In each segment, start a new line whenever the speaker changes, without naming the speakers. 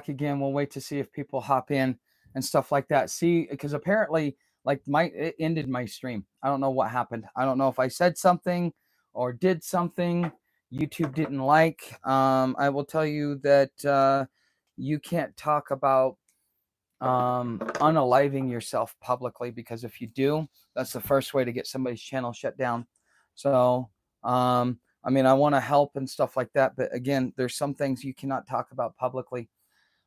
back again. We'll wait to see if people hop in and stuff like that. See, because apparently, like it ended my stream. I don't know what happened. I don't know if I said something or did something YouTube didn't like. I will tell you that you can't talk about unaliving yourself publicly, because if you do, that's the first way to get somebody's channel shut down. So, I mean, I want to help and stuff like that, but again, there's some things you cannot talk about publicly.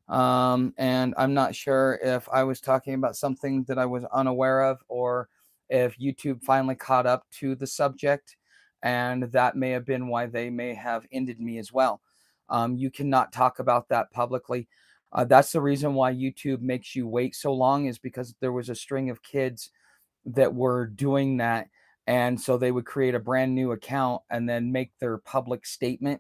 And I'm not sure if I was talking about something that I was unaware of, or if YouTube finally caught up to the subject, and that may have been why they may have ended me as well. You cannot talk about that publicly. That's the reason why YouTube makes you wait so long, is because there was a string of kids that were doing that. And so they would create a brand new account and then make their public statement.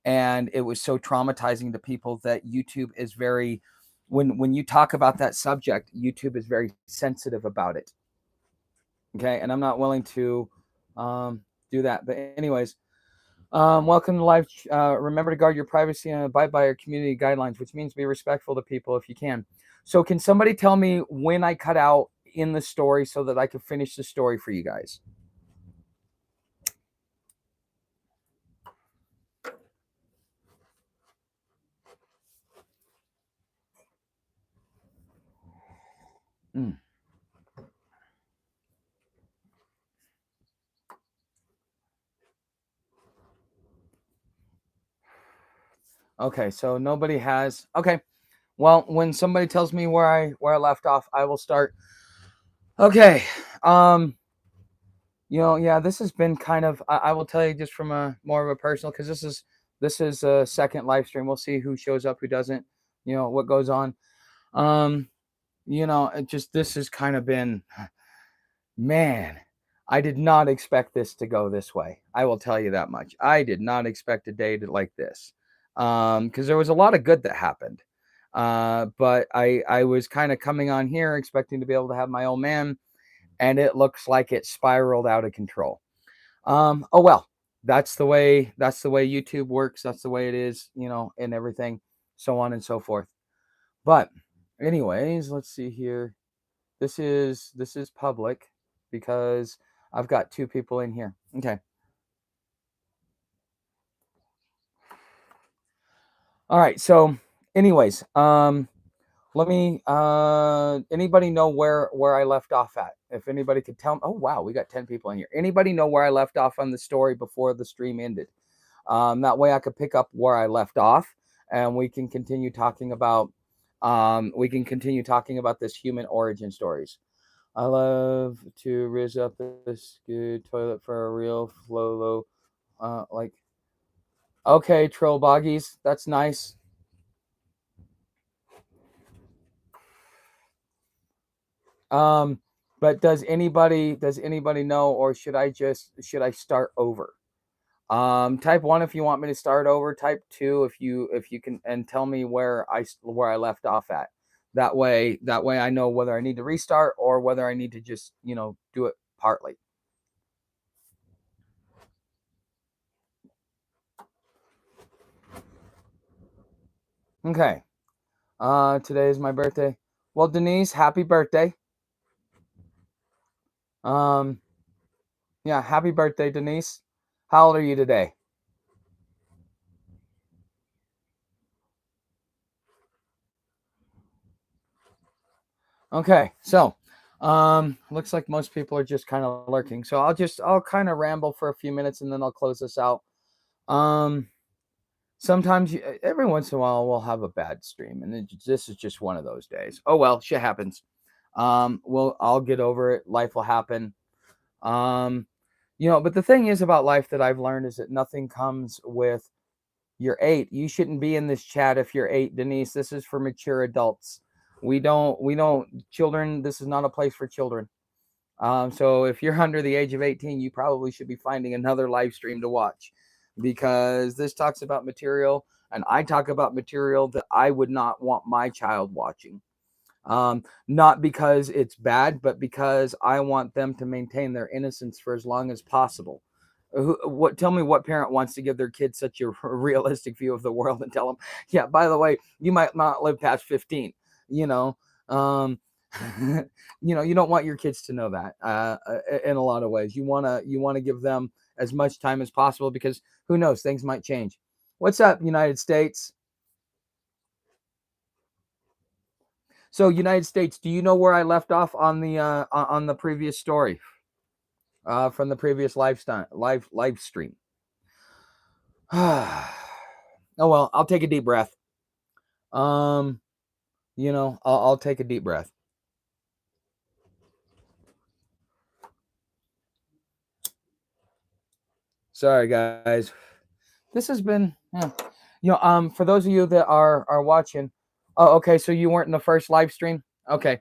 And it was so traumatizing to people that YouTube is very, when you talk about that subject, YouTube is very sensitive about it. Okay. And I'm not willing to do that. But anyways, welcome to live. Remember to guard your privacy and abide by our community guidelines, which means be respectful to people if you can. So can somebody tell me when I cut out in the story so that I can finish the story for you guys? Okay, so nobody has. Okay, well, when somebody tells me where I left off, I will start. Okay, yeah, this has been kind of. I will tell you just from a more of a personal, because this is a second live stream. We'll see who shows up, who doesn't. What goes on. It just, this has kind of been, man, I did not expect this to go this way. I will tell you that much. I did not expect a day like this, because there was a lot of good that happened. But I was kind of coming on here expecting to be able to have my own man, and it looks like it spiraled out of control. Oh well, that's the way YouTube works. That's the way it is, and everything, so on and so forth. But anyways, let's see here. This is public because I've got two people in here. Okay. All right. So anyways, let me, anybody know where I left off at? If anybody could tell me. Oh, wow. We got 10 people in here. Anybody know where I left off on the story before the stream ended? That way I could pick up where I left off, and we can continue talking about, this human origin stories. I love to rizz up this good toilet for a real flow low. Okay, troll boggies. That's nice. But does anybody know, or should I start over? Type 1 if you want me to start over. Type 2 if you can, and tell me where I left off at. That way I know whether I need to restart or whether I need to just, do it partly. Okay. Today is my birthday. Well, Denise, happy birthday. Yeah, happy birthday, Denise. How old are you today? Okay, so looks like most people are just kind of lurking. So I'll kind of ramble for a few minutes and then I'll close this out. Sometimes every once in a while we'll have a bad stream, and this is just one of those days. Oh well, shit happens. I'll get over it. Life will happen. But the thing is about life that I've learned is that nothing comes with. You're 8. You shouldn't be in this chat if you're 8, Denise. This is for mature adults. We don't children. This is not a place for children. So if you're under the age of 18, you probably should be finding another live stream to watch, because this talks about material, and I talk about material that I would not want my child watching. Not because it's bad, but because I want them to maintain their innocence for as long as possible. Tell me what parent wants to give their kids such a realistic view of the world and tell them, yeah, by the way, you might not live past 15, you know. um you don't want your kids to know that. In a lot of ways, you want to give them as much time as possible, because who knows, things might change. What's up, United States? So, United States, do you know where I left off on the previous story, from the previous live stream? Oh well, I'll take a deep breath. Um, I'll take a deep breath. Sorry, guys. This has been, for those of you that are watching. Oh, okay. So you weren't in the first live stream. Okay.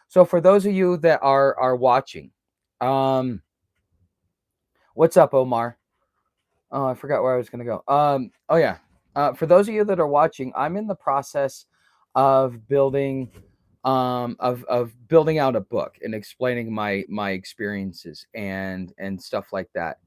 So for those of you that are watching, um, what's up, Omar? Oh, I forgot where I was gonna go. Oh yeah. For those of you that are watching, I'm in the process of building, of building out a book and explaining my experiences and stuff like that.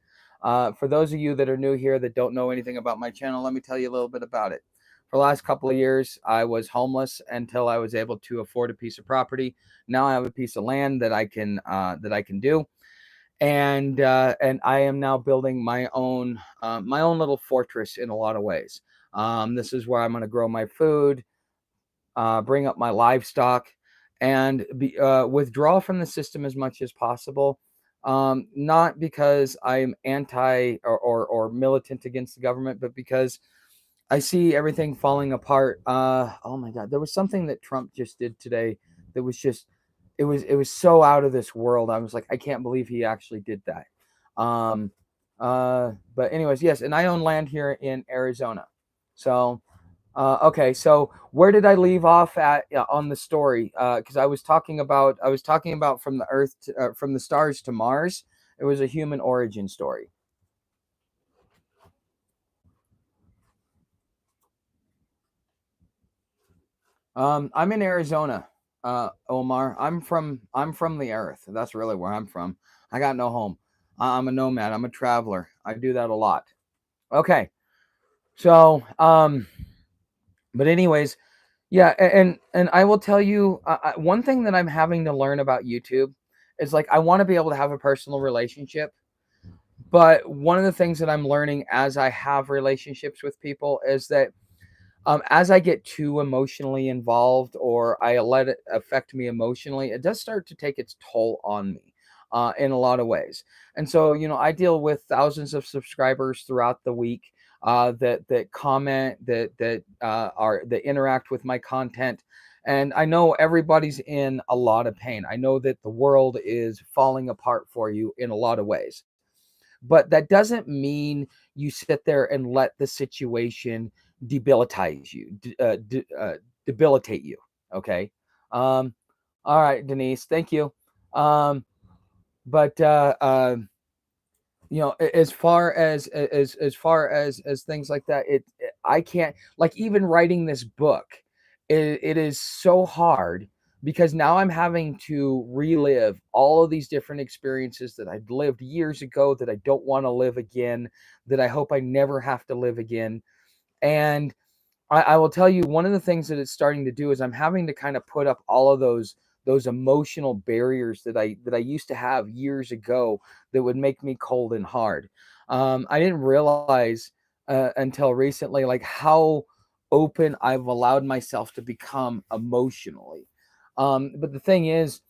For those of you that are new here that don't know anything about my channel, let me tell you a little bit about it. For the last couple of years, I was homeless until I was able to afford a piece of property. Now I have a piece of land that I can do, and I am now building my own little fortress in a lot of ways. This is where I'm going to grow my food, bring up my livestock, and withdraw from the system as much as possible. Not because I'm anti or militant against the government, but because I see everything falling apart. Oh my God, there was something that Trump just did today that was just, it was so out of this world. I was like, I can't believe he actually did that. Um, but anyways, yes, and I own land here in Arizona. So, okay, so where did I leave off at, on the story? Because I was talking about from the Earth from the stars to Mars. It was a human origin story. I'm in Arizona, Omar. I'm from the earth. That's really where I'm from. I got no home. I'm a nomad. I'm a traveler. I do that a lot. Okay. So, but anyways, yeah, and I will tell you, one thing that I'm having to learn about YouTube is, like, I want to be able to have a personal relationship, but one of the things that I'm learning as I have relationships with people is that, as I get too emotionally involved, or I let it affect me emotionally, it does start to take its toll on me, in a lot of ways. And so, I deal with thousands of subscribers throughout the week, that comment, that interact with my content. And I know everybody's in a lot of pain. I know that the world is falling apart for you in a lot of ways, but that doesn't mean you sit there and let the situation debilitate you, debilitate you. Okay. Um, all right, Denise, thank you. Um, but as far as things like that, I can't, like, even writing this book, it is so hard, because now I'm having to relive all of these different experiences that I lived years ago, that I don't want to live again, that I hope I never have to live again. And I will tell you, one of the things that it's starting to do is I'm having to kind of put up all of those emotional barriers that I used to have years ago, that would make me cold and hard. I didn't realize, until recently, like, how open I've allowed myself to become emotionally. But the thing is,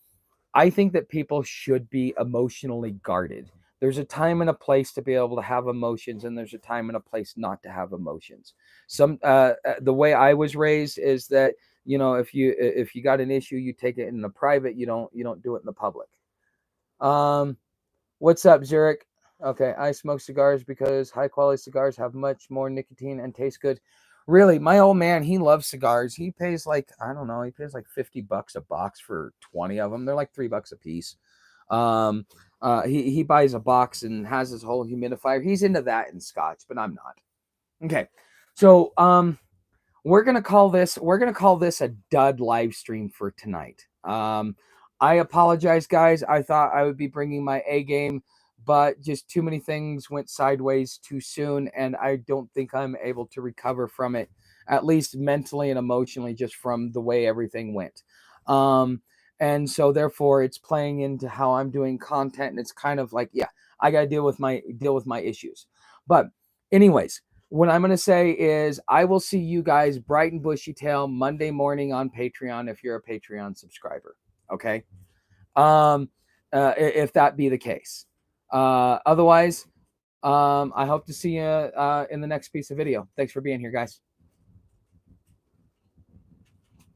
I think that people should be emotionally guarded. There's a time and a place to be able to have emotions, and there's a time and a place not to have emotions. The way I was raised is that, if you got an issue, you take it in the private. You don't do it in the public. Um, what's up, Zurich? Okay, I smoke cigars because high quality cigars have much more nicotine and taste good. Really, my old man, he loves cigars. He pays, like, I don't know, he pays like $50 a box for 20 of them. They're like $3 a piece. Um, he buys a box and has his whole humidifier. He's into that in Scotch, but I'm not. Okay, so we're gonna call this a dud live stream for tonight. I apologize, guys. I thought I would be bringing my A game, but just too many things went sideways too soon, and I don't think I'm able to recover from it, at least mentally and emotionally, just from the way everything went. And so therefore it's playing into how I'm doing content, and it's kind of like, yeah, I got to deal with my issues. But anyways, what I'm going to say is I will see you guys bright and bushy tail Monday morning on Patreon if you're a Patreon subscriber. Okay. If that be the case. Otherwise, I hope to see you in the next piece of video. Thanks for being here, guys.